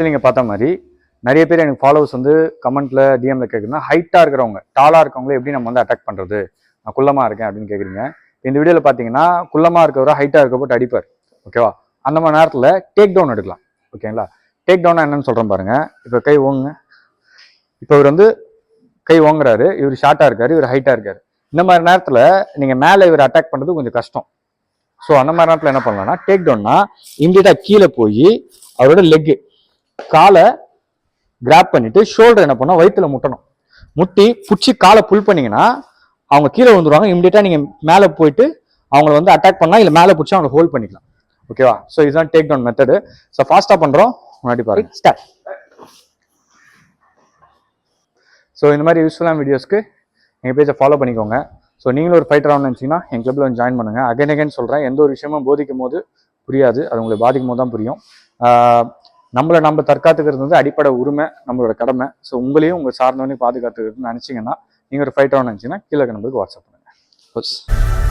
நீங்கள் பார்த்த மாதிரி நிறைய பேர் எனக்கு ஃபாலோவர்ஸ் வந்து கமெண்ட்ல டிஎம்ல கேட்குறதுனா ஹைட்டாக இருக்கிறவங்க டாலாக இருக்கவங்கள எப்படி நம்ம வந்து அட்டாக் பண்ணுறது, நான் குள்ளமாக இருக்கேன் அப்படின்னு கேட்குறீங்க. இந்த வீடியோவில் பார்த்தீங்கன்னா குள்ளமாக இருக்கிறவரை ஹைட்டாக இருக்க போட்டு அடிப்பார், ஓகேவா? அந்த மாதிரி நேரத்தில் டேக் டவுன் எடுக்கலாம், ஓகேங்களா? டேக் டவுன் என்னன்னு சொல்கிறேன் பாருங்க. இப்போ கை ஓங்குங்க. இப்போ இவர் வந்து கை ஓங்குறாரு, இவர் ஷார்ட்டாக இருக்காரு, இவர் ஹைட்டாக இருக்காரு. இந்த மாதிரி நேரத்தில் நீங்கள் மேலே இவர் அட்டாக் பண்ணுறது கொஞ்சம் கஷ்டம். ஸோ அந்த மாதிரி நேரத்தில் என்ன பண்ணலாம்னா டேக் டவுன்னா இம்மிடியட்டாக கீழே போய் அவரோட லெக்கு காலை கிராப் பண்ணிட்டு ஷோல்டர் என்ன பண்ணோம் வயிற்றுல முட்டணும். முட்டி பிடிச்சி காலை புல் பண்ணீங்கன்னா அவங்க கீழே வந்துடுவாங்க. இம்மிடியட்டா நீங்க மேலே போயிட்டு அவங்களை வந்து அட்டாக் பண்ணலாம், இல்லை மேலே பிடிச்சி அவங்களை ஹோல்ட் பண்ணிக்கலாம், ஓகேவா? ஸோ இதுதான் டேக் டவுன் மெத்தடு. ஸோ ஃபாஸ்டா பண்றோம், முன்னாடி பாருங்க. ஸ்டார்ட். ஸோ இந்த மாதிரி யூஸ்ஃபுல்லான வீடியோஸ்க்கு எங்கள் பேஜை ஃபாலோ பண்ணிக்கோங்க. ஸோ நீங்களும் ஒரு ஃபைட்டர் ஆகணும்னு நினச்சிங்கன்னா எங்கள் கிளப்பில் வந்து ஜாயின் பண்ணுங்கள். அகைன் சொல்கிறேன், எந்த ஒரு விஷயமும் போதிக்கும் போது புரியாது, அது உங்களுக்கு பாதிக்கும் போது தான் புரியும். நம்ம தற்காத்துக்கிறது வந்து அடிப்படை உரிமை, நம்மளோட கடமை. ஸோ உங்களையும் உங்கள் சார்ந்தவனையும் பாதுகாத்துக்கிறதுன்னு நினச்சிங்கன்னா நீங்கள் ஒரு ஃபைட்டர் ஆகணும்னு நினச்சிங்கன்னா கீழே நம்பருக்கு வாட்ஸ்அப் பண்ணுங்கள்.